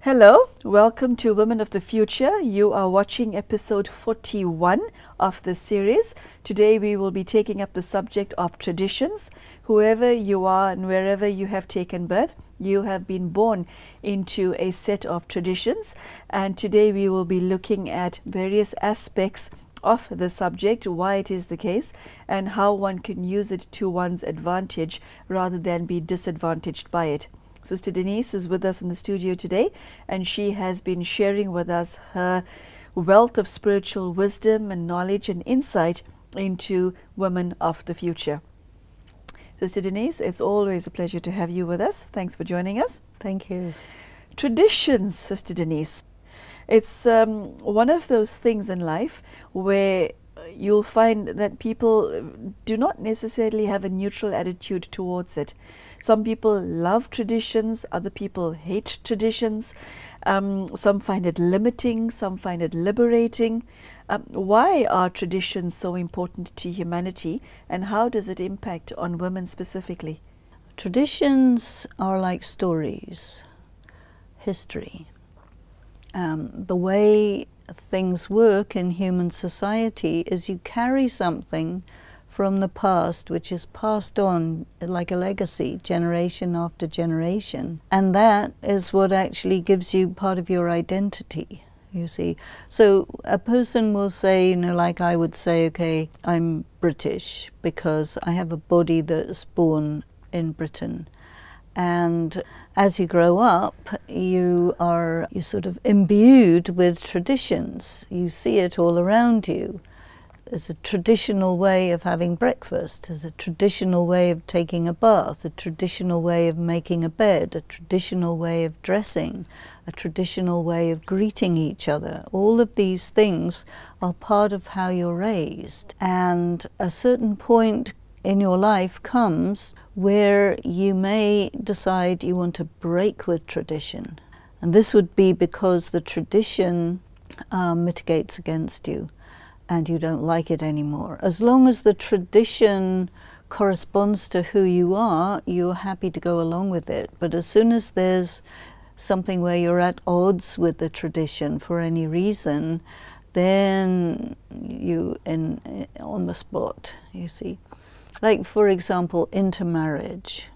Hello, welcome to Women of the Future. You are watching episode 41 of the series. Today we will be taking up the subject of traditions. Whoever you are and wherever you have taken birth, you have been born into a set of traditions. And today we will be looking at various aspects of the subject, why it is the case, and how one can use it to one's advantage rather than be disadvantaged by it. Sister Denise is with us in the studio today, and she has been sharing with us her wealth of spiritual wisdom and knowledge and insight into women of the future. Sister Denise, it's always a pleasure to have you with us. Thanks for joining us. Thank you. Traditions, Sister Denise. It's one of those things in life where you'll find that people do not necessarily have a neutral attitude towards it. Some people love traditions, other people hate traditions. Some find it limiting, some find it liberating. Why are traditions so important to humanity, and how does it impact on women specifically? Traditions are like stories, history. The way things work in human society is you carry something from the past which is passed on like a legacy, generation after generation. And that is what actually gives you part of your identity, you see. So a person will say, like I would say, okay, I'm British because I have a body that's born in Britain. And as you grow up, you're sort of imbued with traditions. You see it all around you. There's a traditional way of having breakfast, there's a traditional way of taking a bath, a traditional way of making a bed, a traditional way of dressing, a traditional way of greeting each other. All of these things are part of how you're raised. And a certain point in your life comes where you may decide you want to break with tradition. And this would be because the tradition mitigates against you and you don't like it anymore. As long as the tradition corresponds to who you are, you're happy to go along with it. But as soon as there's something where you're at odds with the tradition for any reason, then you on the spot, you see. Like, for example, intermarriage.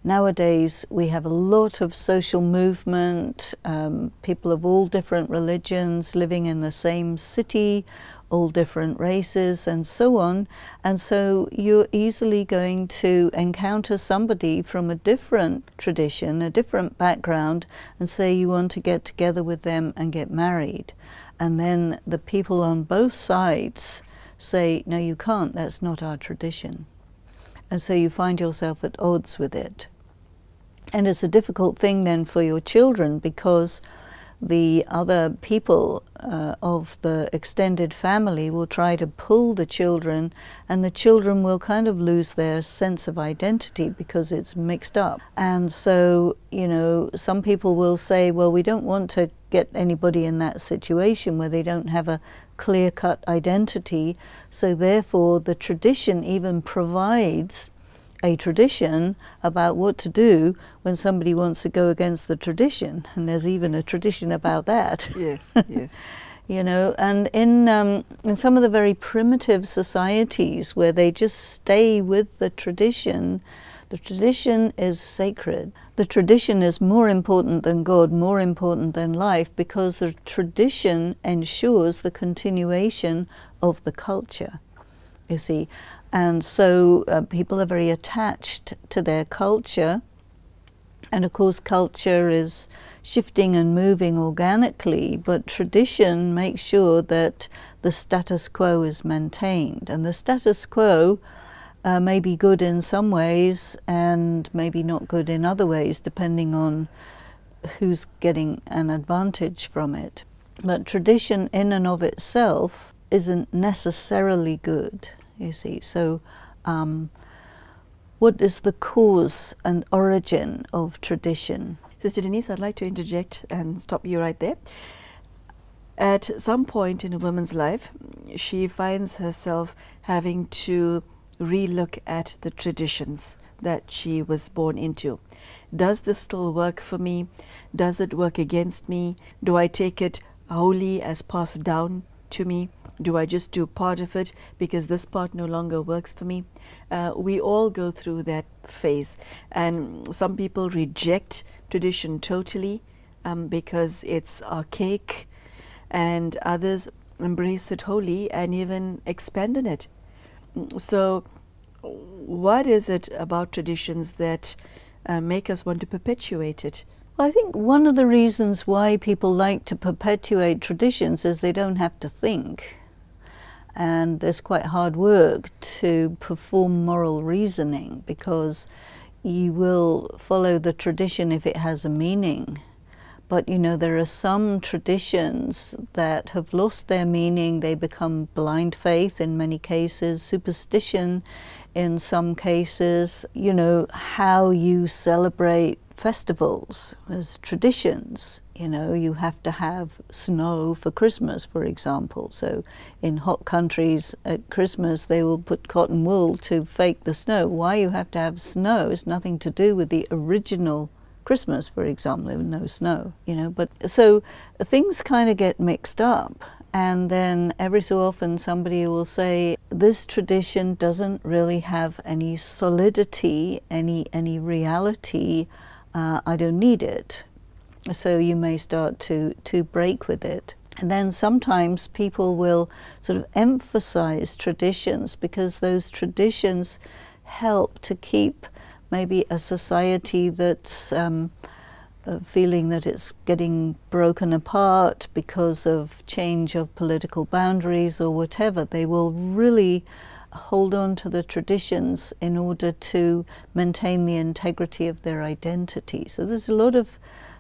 Nowadays, we have a lot of social movement, people of all different religions living in the same city, all different races, and so on. And so you're easily going to encounter somebody from a different tradition, a different background, and say you want to get together with them and get married. And then the people on both sides say, no, you can't, that's not our tradition. And so you find yourself at odds with it. And it's a difficult thing then for your children, because the other people of the extended family will try to pull the children, and the children will kind of lose their sense of identity because it's mixed up. And so, some people will say, well, we don't want to get anybody in that situation where they don't have a clear-cut identity, so therefore the tradition even provides a tradition about what to do when somebody wants to go against the tradition, and there's even a tradition about that. Yes, yes. And in some of the very primitive societies where they just stay with the tradition is sacred. The tradition is more important than God, more important than life, because the tradition ensures the continuation of the culture, you see. And so people are very attached to their culture. And of course, culture is shifting and moving organically, but tradition makes sure that the status quo is maintained. And the status quo may be good in some ways and maybe not good in other ways, depending on who's getting an advantage from it. But tradition in and of itself isn't necessarily good, you see. So what is the cause and origin of tradition? Sister Denise, I'd like to interject and stop you right there. At some point in a woman's life, she finds herself having to re-look at the traditions that she was born into. Does this still work for me? Does it work against me? Do I take it wholly as passed down to me? Do I just do part of it because this part no longer works for me? We all go through that phase, and some people reject tradition totally because it's archaic, and others embrace it wholly and even expand on it. So what is it about traditions that make us want to perpetuate it? Well, I think one of the reasons why people like to perpetuate traditions is they don't have to think. And there's quite hard work to perform moral reasoning, because you will follow the tradition if it has a meaning. But you know, there are some traditions that have lost their meaning. They become blind faith in many cases, superstition in some cases. You know, how you celebrate festivals as traditions. You know, you have to have snow for Christmas, for example. So in hot countries at Christmas, they will put cotton wool to fake the snow. Why you have to have snow is nothing to do with the original Christmas, for example. There was no snow, you know. But so things kind of get mixed up. And then every so often somebody will say, this tradition doesn't really have any solidity, any reality. I don't need it. So you may start to break with it. And then sometimes people will sort of emphasize traditions because those traditions help to keep maybe a society that's feeling that it's getting broken apart because of change of political boundaries or whatever. They will really hold on to the traditions in order to maintain the integrity of their identity. So there's a lot of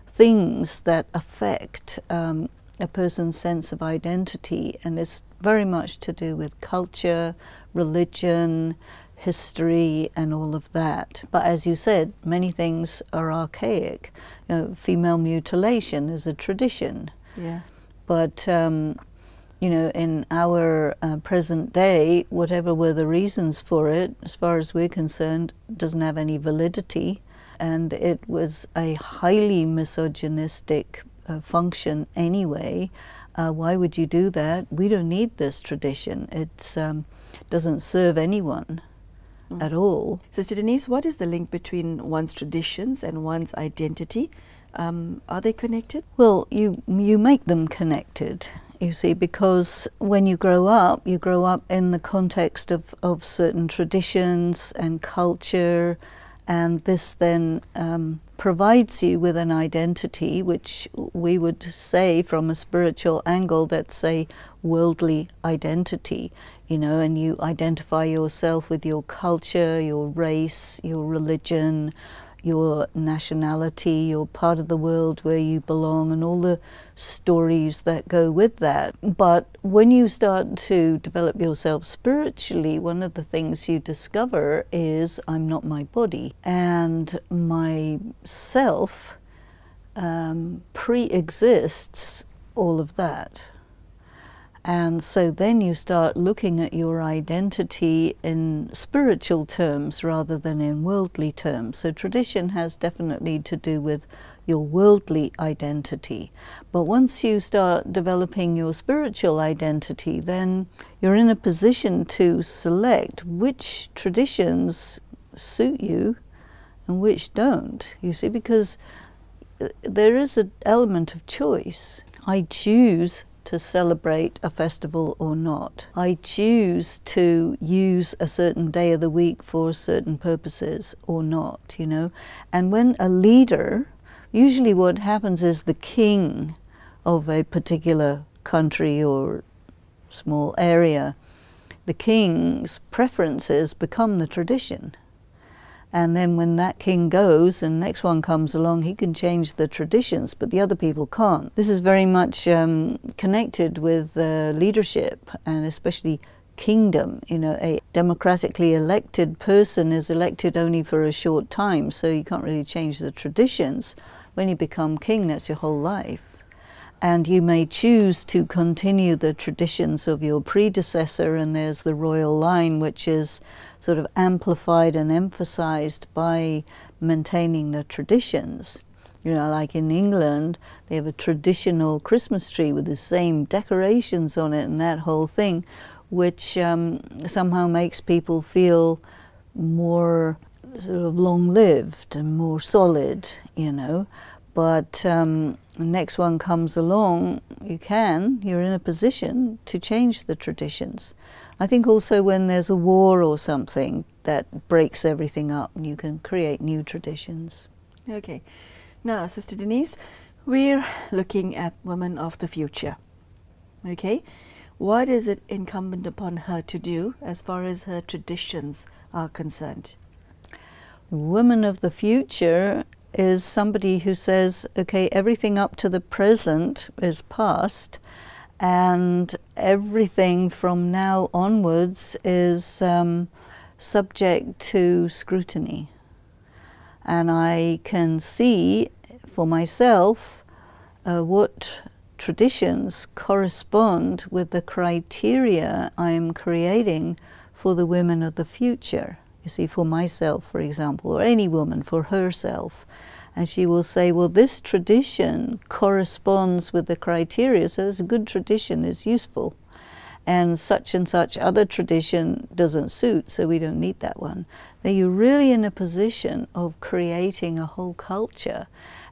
things that affect a person's sense of identity, and it's very much to do with culture, religion, history, and all of that. But as you said, many things are archaic. You know, female mutilation is a tradition. Yeah. But you know, in our present day, whatever were the reasons for it, as far as we're concerned, doesn't have any validity. And it was a highly misogynistic function anyway. Why would you do that? We don't need this tradition. It doesn't serve anyone at all. Sister Denise, what is the link between one's traditions and one's identity? Are they connected? Well, you make them connected, you see, because when you grow up in the context of certain traditions and culture, and this then provides you with an identity, which we would say from a spiritual angle, that's a worldly identity, you know, and you identify yourself with your culture, your race, your religion, your nationality, your part of the world where you belong, and all the stories that go with that. But when you start to develop yourself spiritually, one of the things you discover is, I'm not my body, and my self pre-exists all of that. And so then you start looking at your identity in spiritual terms rather than in worldly terms. So tradition has definitely to do with your worldly identity. But once you start developing your spiritual identity, then you're in a position to select which traditions suit you and which don't, you see, because there is an element of choice. I choose to celebrate a festival or not. I choose to use a certain day of the week for certain purposes or not, you know. And when a leader, usually what happens is the king of a particular country or small area, the king's preferences become the tradition. And then when that king goes and the next one comes along, he can change the traditions, but the other people can't. This is very much connected with leadership, and especially kingdom. You know, a democratically elected person is elected only for a short time, so you can't really change the traditions. When you become king, that's your whole life. And you may choose to continue the traditions of your predecessor, and there's the royal line, which is sort of amplified and emphasized by maintaining the traditions. You know, like in England, they have a traditional Christmas tree with the same decorations on it and that whole thing, which somehow makes people feel more sort of long-lived and more solid, you know. But the next one comes along, you're in a position to change the traditions. I think also when there's a war or something that breaks everything up, you can create new traditions. Okay. Now, Sister Denise, we're looking at women of the future. Okay? What is it incumbent upon her to do as far as her traditions are concerned? Woman of the future is somebody who says, okay, everything up to the present is past, and everything from now onwards is subject to scrutiny. And I can see for myself what traditions correspond with the criteria I am creating for the women of the future. You see, for myself, for example, or any woman for herself. And she will say, well, this tradition corresponds with the criteria, so this good tradition is useful. And such other tradition doesn't suit, so we don't need that one. Then you're really in a position of creating a whole culture.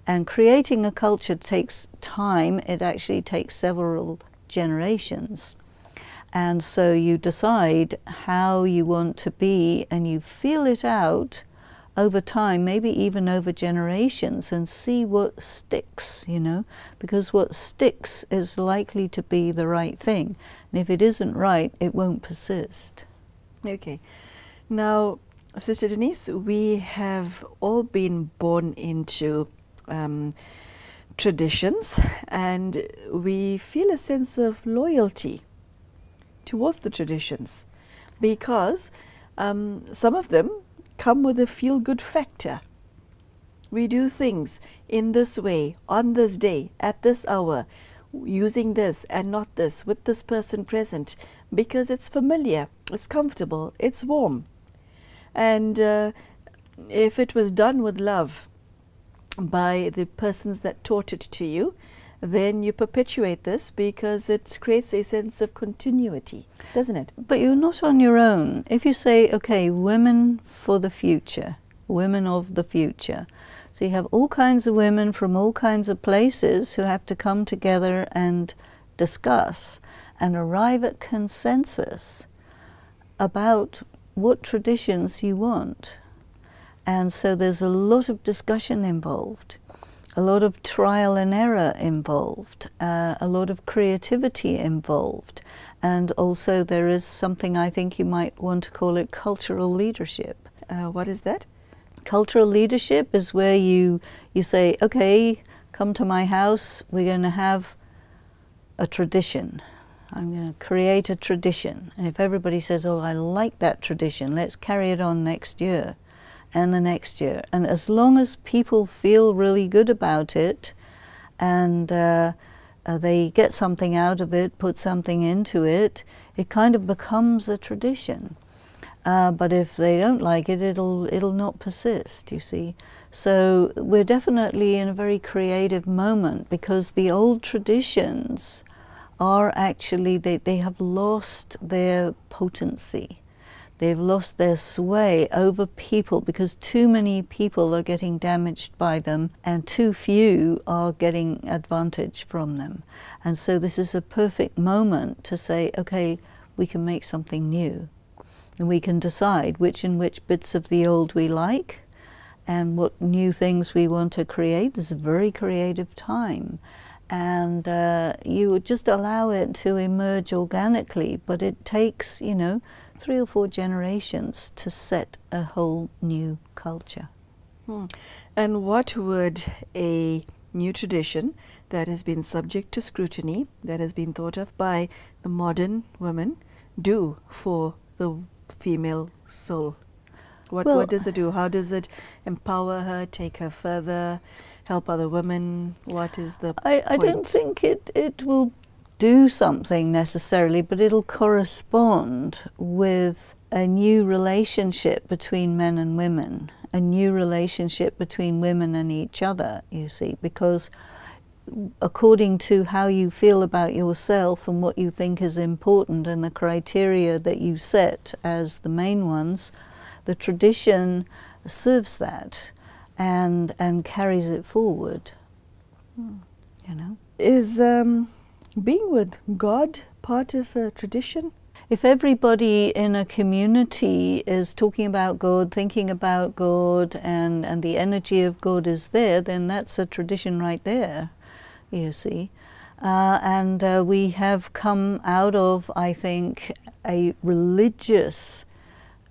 And creating a culture takes time. It actually takes several generations. And so you decide how you want to be, and you feel it out over time, maybe even over generations, and see what sticks, you know, because what sticks is likely to be the right thing. And if it isn't right, it won't persist. Okay. Now, Sister Denise, we have all been born into traditions, and we feel a sense of loyalty towards the traditions, because some of them come with a feel-good factor. We do things in this way, on this day, at this hour, using this and not this, with this person present, because it's familiar, it's comfortable, it's warm. And if it was done with love by the persons that taught it to you, then you perpetuate this because it creates a sense of continuity, doesn't it? But you're not on your own. If you say, okay, women for the future, women of the future, so you have all kinds of women from all kinds of places who have to come together and discuss and arrive at consensus about what traditions you want. And so there's a lot of discussion involved, a lot of trial and error involved, a lot of creativity involved. And also there is something, I think you might want to call it, cultural leadership. What is that? Cultural leadership is where you say, okay, come to my house, we're going to have a tradition. I'm going to create a tradition. And if everybody says, oh, I like that tradition, let's carry it on next year and the next year. And as long as people feel really good about it, and they get something out of it, put something into it, it kind of becomes a tradition. But if they don't like it, it'll not persist, you see. So we're definitely in a very creative moment, because the old traditions are actually, they have lost their potency. They've lost their sway over people because too many people are getting damaged by them and too few are getting advantage from them. And so this is a perfect moment to say, okay, we can make something new. And we can decide which bits of the old we like and what new things we want to create. This is a very creative time. And you would just allow it to emerge organically, but it takes, 3 or 4 generations to set a whole new culture. And what would a new tradition that has been subject to scrutiny, that has been thought of by the modern woman, do for the female soul? What does it do? How does it empower her, take her further, help other women? What is the point? I don't think it will do something necessarily, but it'll correspond with a new relationship between men and women, a new relationship between women and each other, you see, because according to how you feel about yourself and what you think is important and the criteria that you set as the main ones, the tradition serves that and carries it forward. You know? Is being with God part of a tradition? If everybody in a community is talking about God, thinking about God, and the energy of God is there, then that's a tradition right there, you see. We have come out of, I think, a religious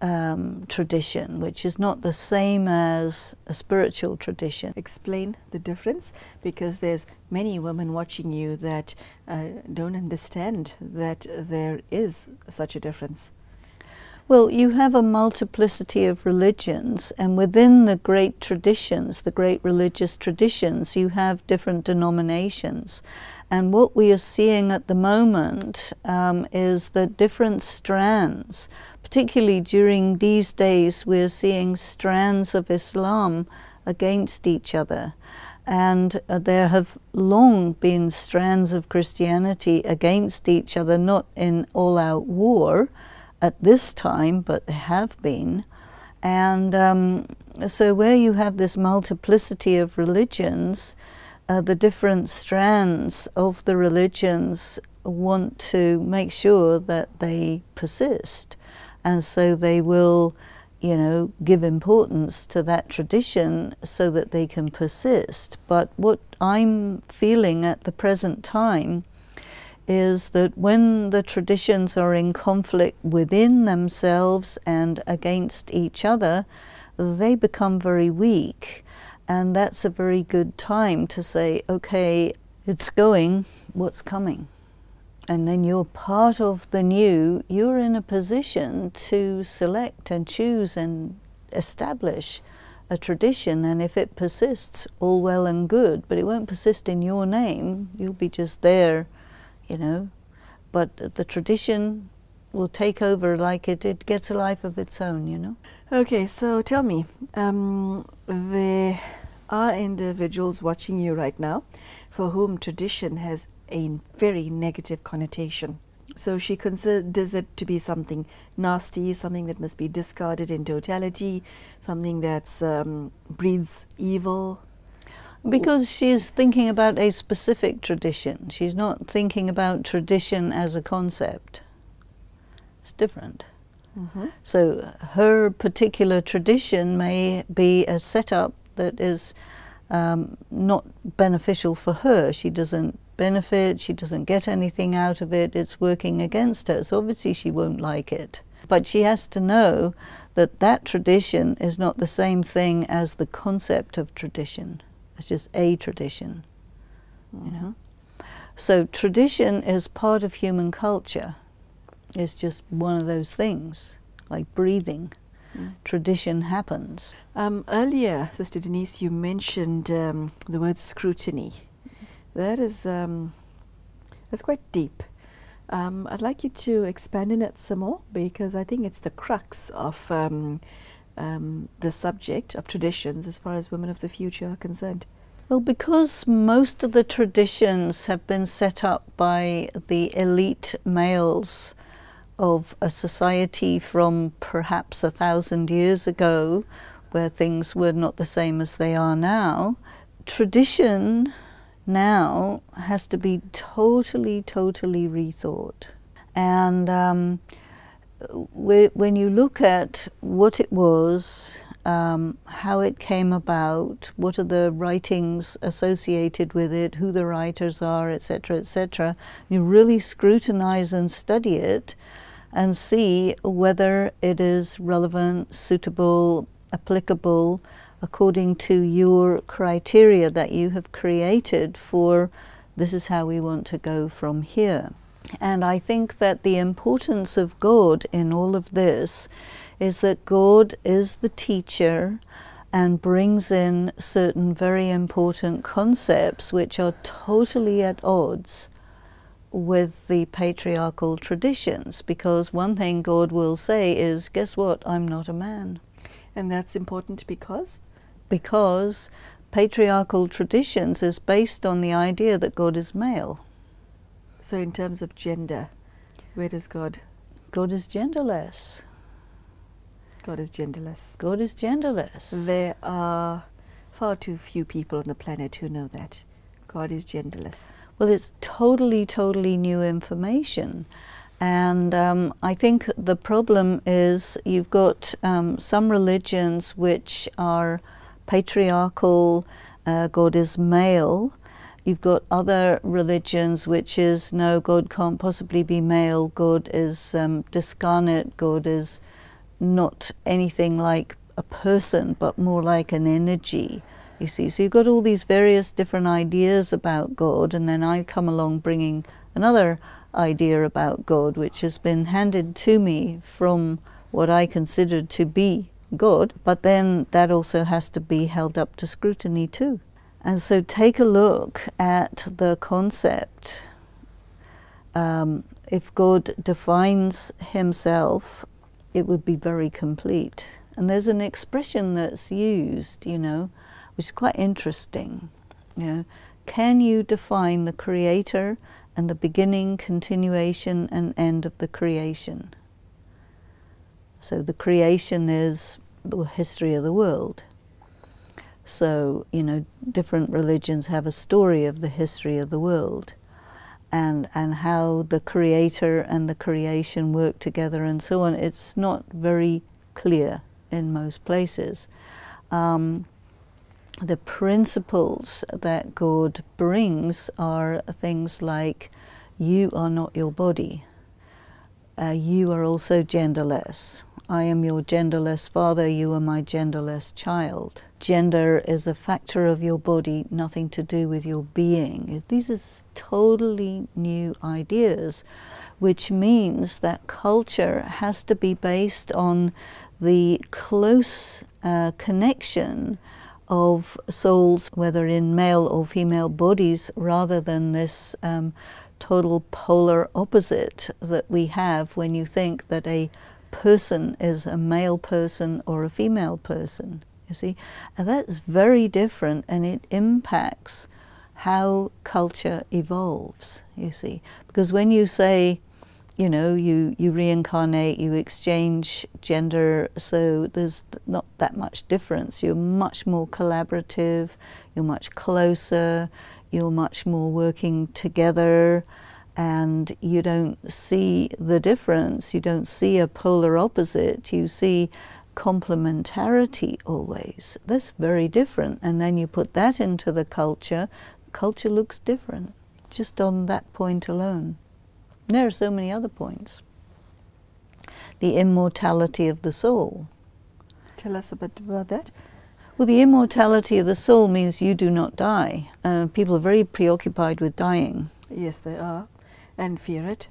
tradition, which is not the same as a spiritual tradition. Explain the difference, because there's many women watching you that don't understand that there is such a difference. Well, you have a multiplicity of religions, and within the great traditions, the great religious traditions, you have different denominations. And what we are seeing at the moment is that different strands, particularly during these days, we're seeing strands of Islam against each other. And there have long been strands of Christianity against each other, not in all-out war at this time, but there have been. And so where you have this multiplicity of religions, the different strands of the religions want to make sure that they persist. And so they will, you know, give importance to that tradition so that they can persist. But what I'm feeling at the present time is that when the traditions are in conflict within themselves and against each other, they become very weak. And that's a very good time to say, okay, it's going, what's coming? And then you're part of the new, you're in a position to select and choose and establish a tradition. And if it persists, all well and good, but it won't persist in your name. You'll be just there, you know. But the tradition will take over like it gets a life of its own, you know. Okay, so tell me, there are individuals watching you right now for whom tradition has a very negative connotation. So she considers it to be something nasty, something that must be discarded in totality, something that breeds evil. Because she's thinking about a specific tradition. She's not thinking about tradition as a concept. It's different. So her particular tradition may be a setup that is not beneficial for her. She doesn't benefit, she doesn't get anything out of it, it's working against her. So obviously she won't like it. But she has to know that that tradition is not the same thing as the concept of tradition. It's just a tradition, you know. So tradition is part of human culture. It's just one of those things, like breathing. Tradition happens. Earlier, Sister Denise, you mentioned the word scrutiny. That is, that's quite deep. I'd like you to expand on it some more, because I think it's the crux of the subject of traditions as far as women of the future are concerned. Well, because most of the traditions have been set up by the elite males of a society from perhaps 1,000 years ago, where things were not the same as they are now, tradition now has to be totally rethought. And when you look at what it was, how it came about, what are the writings associated with it, who the writers are, etc., etc., you really scrutinize and study it and see whether it is relevant, suitable, applicable, according to your criteria that you have created for this is how we want to go from here. And I think that the importance of God in all of this is that God is the teacher and brings in certain very important concepts which are totally at odds with the patriarchal traditions, because one thing God will say is, guess what, I'm not a man. And that's important because? Because patriarchal traditions is based on the idea that God is male. So in terms of gender, where does God? God is genderless. God is genderless. God is genderless. There are far too few people on the planet who know that. God is genderless. Well, it's totally, totally new information. And I think the problem is you've got some religions which are patriarchal, God is male. You've got other religions which is, no, God can't possibly be male, God is discarnate, God is not anything like a person, but more like an energy, you see. So you've got all these various different ideas about God, and then I come along bringing another idea about God, which has been handed to me from what I considered to be God, but then that also has to be held up to scrutiny too. And so take a look at the concept. If God defines himself, it would be very complete. And there's an expression that's used, you know, which is quite interesting. You know, can you define the creator and the beginning, continuation, and end of the creation? So the creation is the history of the world. So, you know, different religions have a story of the history of the world, and how the creator and the creation work together and so on. It's not very clear in most places. The principles that God brings are things like, you are not your body. You are also genderless. I am your genderless father, you are my genderless child. Gender is a factor of your body, nothing to do with your being. These are totally new ideas, which means that culture has to be based on the close connection of souls, whether in male or female bodies, rather than this total polar opposite that we have when you think that a person is a male person or a female person, you see. And that is very different, and it impacts how culture evolves, you see. Because when you say, you know, you reincarnate, you exchange gender, so there's not that much difference. You're much more collaborative, you're much closer, you're much more working together, and you don't see the difference. You don't see a polar opposite, you see complementarity always. That's very different. And then you put that into the culture looks different, just on that point alone. There are so many other points. The immortality of the soul. Tell us a bit about that. Well, the immortality of the soul means you do not die. People are very preoccupied with dying. Yes, they are, and fear it.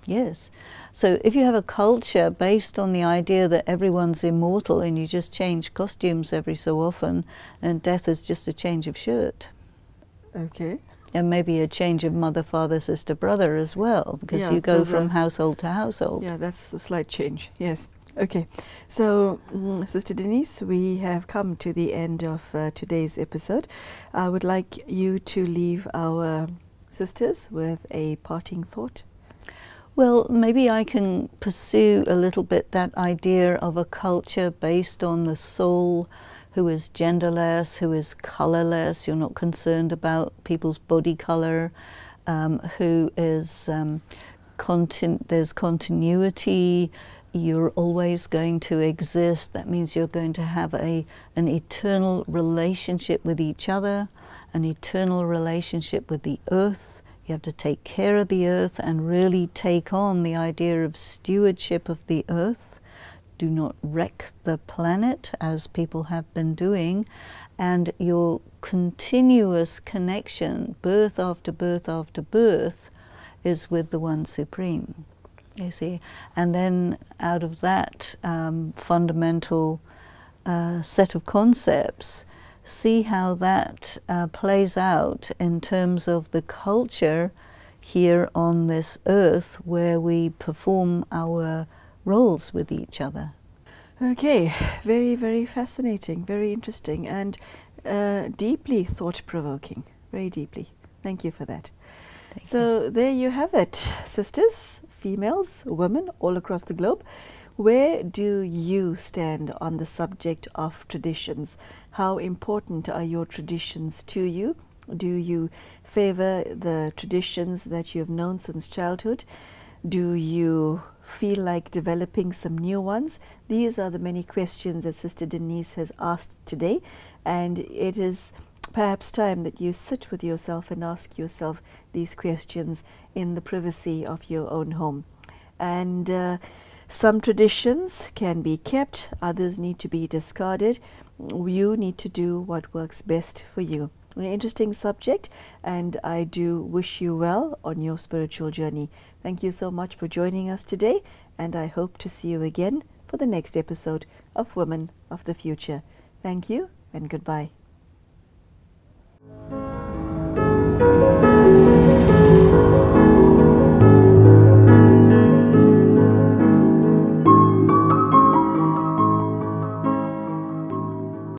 Yes. So if you have a culture based on the idea that everyone's immortal and you just change costumes every so often, and death is just a change of shirt. Okay. And maybe a change of mother, father, sister, brother as well, because Yeah, you go those from are- household to household. Yeah, that's a slight change. Yes. Okay. So, Sister Denise, we have come to the end of today's episode. I would like you to leave our sisters with a parting thought. Well, maybe I can pursue a little bit that idea of a culture based on the soul, who is genderless, who is colorless. You're not concerned about people's body color, who is there's continuity. You're always going to exist. That means you're going to have an eternal relationship with each other, an eternal relationship with the earth. You have to take care of the earth and really take on the idea of stewardship of the earth. Do not wreck the planet, as people have been doing. And your continuous connection, birth after birth after birth, is with the One Supreme. You see, and then out of that fundamental set of concepts, see how that plays out in terms of the culture here on this earth where we perform our roles with each other. Okay, very, very fascinating, very interesting, and deeply thought-provoking, very deeply. Thank you for that. So there you have it, sisters, females, women all across the globe. Where do you stand on the subject of traditions? How important are your traditions to you? Do you favor the traditions that you have known since childhood? Do you feel like developing some new ones? These are the many questions that Sister Denise has asked today, and it is perhaps time that you sit with yourself and ask yourself these questions in the privacy of your own home. And some traditions can be kept, others need to be discarded. You need to do what works best for you. An interesting subject, and I do wish you well on your spiritual journey. Thank you so much for joining us today, and I hope to see you again for the next episode of Women of the Future. Thank you and goodbye.